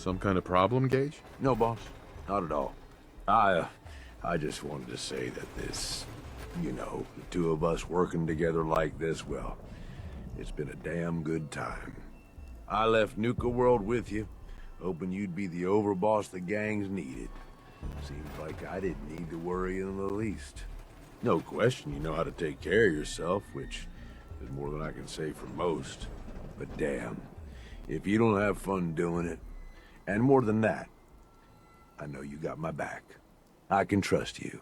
Some kind of problem, Gage? No, boss. Not at all. I just wanted to say that this, the two of us working together like this, well, it's been a damn good time. I left Nuka World with you, hoping you'd be the overboss the gangs needed. Seems like I didn't need to worry in the least. No question you know how to take care of yourself, which is more than I can say for most. But damn, if you don't have fun doing it, and more than that, I know you got my back. I can trust you.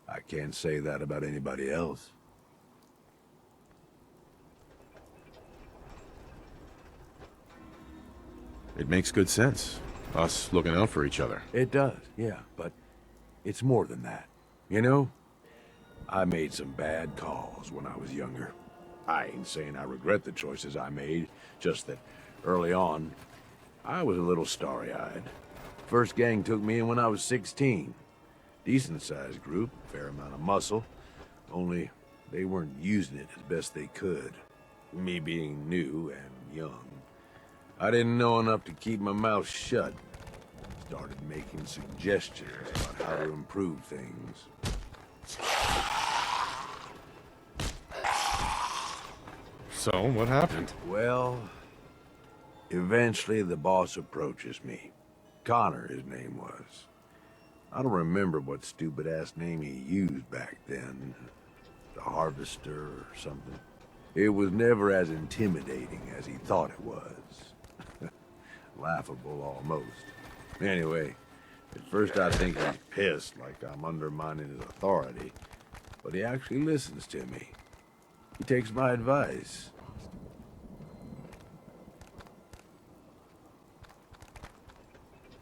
I can't say that about anybody else. It makes good sense. Us looking out for each other. It does, yeah, but it's more than that. You know, I made some bad calls when I was younger. I ain't saying I regret the choices I made, just that early on, I was a little starry-eyed. First gang took me in when I was 16. Decent-sized group, fair amount of muscle, only they weren't using it as best they could. Me being new and young, I didn't know enough to keep my mouth shut. Started making suggestions about how to improve things. So, what happened? Well, eventually the boss approaches me. Connor, his name was. I don't remember what stupid-ass name he used back then. The Harvester or something. It was never as intimidating as he thought it was. Laughable, almost. Anyway, at first I think he's pissed, like I'm undermining his authority. But he actually listens to me. He takes my advice.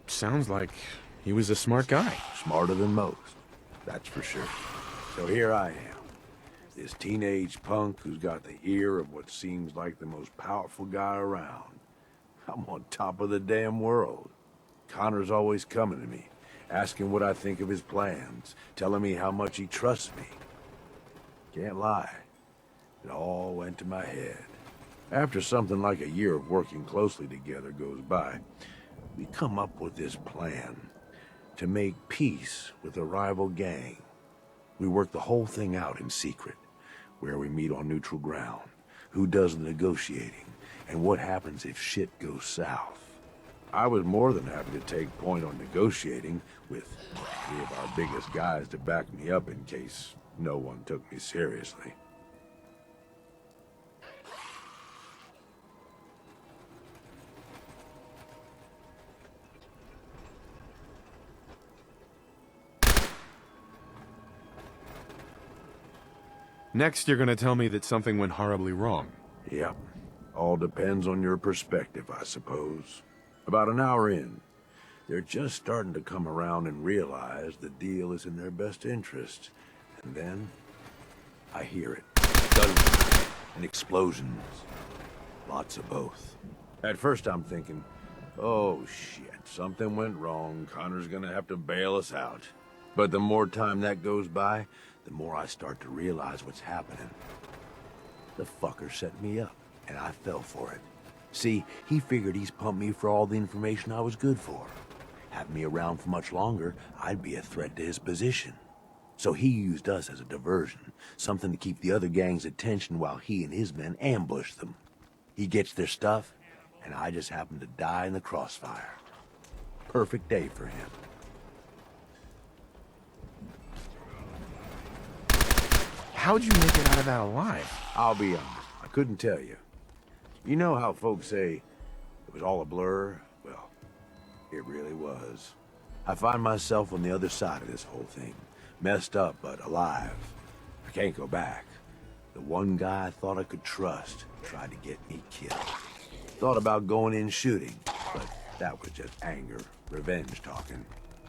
Sounds like he was a smart guy. Smarter than most, that's for sure. So here I am, this teenage punk who's got the ear of what seems like the most powerful guy around. I'm on top of the damn world. Connor's always coming to me, asking what I think of his plans, telling me how much he trusts me. Can't lie, it all went to my head. After something like a year of working closely together goes by, we come up with this plan to make peace with a rival gang. We work the whole thing out in secret, where we meet on neutral ground, who does the negotiating, and what happens if shit goes south. I was more than happy to take point on negotiating, with 3 of our biggest guys to back me up in case no one took me seriously. Next, you're gonna tell me that something went horribly wrong. Yep. All depends on your perspective, I suppose. About an hour in, they're just starting to come around and realize the deal is in their best interest. And then, I hear it. Guns and explosions. Lots of both. At first I'm thinking, oh shit, something went wrong. Connor's gonna have to bail us out. But the more time that goes by, the more I start to realize what's happening. The fucker set me up, and I fell for it. See, he figured he's pumped me for all the information I was good for. Have me around for much longer, I'd be a threat to his position. So he used us as a diversion, something to keep the other gang's attention while he and his men ambushed them. He gets their stuff, and I just happen to die in the crossfire. Perfect day for him. How'd you make it out of that alive? I'll be honest, I couldn't tell you. You know how folks say it was all a blur? Well, it really was. I find myself on the other side of this whole thing. Messed up, but alive. I can't go back. The one guy I thought I could trust tried to get me killed. Thought about going in shooting, but that was just anger, revenge talking.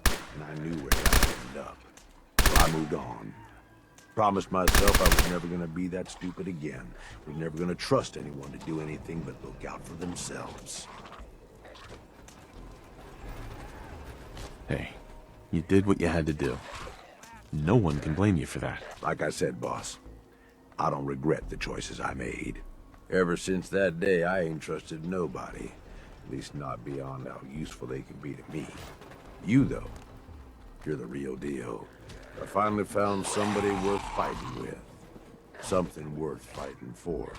And I knew where that would end up. So I moved on. Promised myself I was never gonna be that stupid again. Was never gonna trust anyone to do anything but look out for themselves. Hey, you did what you had to do. No one can blame you for that. Like I said, boss, I don't regret the choices I made. Ever since that day, I ain't trusted nobody. At least not beyond how useful they can be to me. You, though, you're the real deal. I finally found somebody worth fighting with. Something worth fighting for.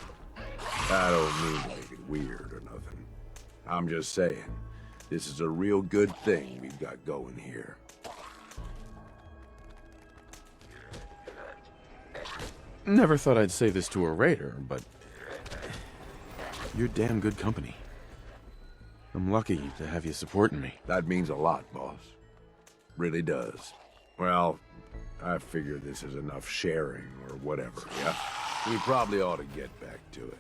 I don't mean to make it weird or nothing. I'm just saying, this is a real good thing we've got going here. Never thought I'd say this to a raider, but you're damn good company. I'm lucky to have you supporting me. That means a lot, boss. Really does. Well, I figure this is enough sharing or whatever, yeah? We probably ought to get back to it.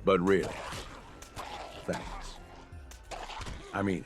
But really, thanks. I mean it.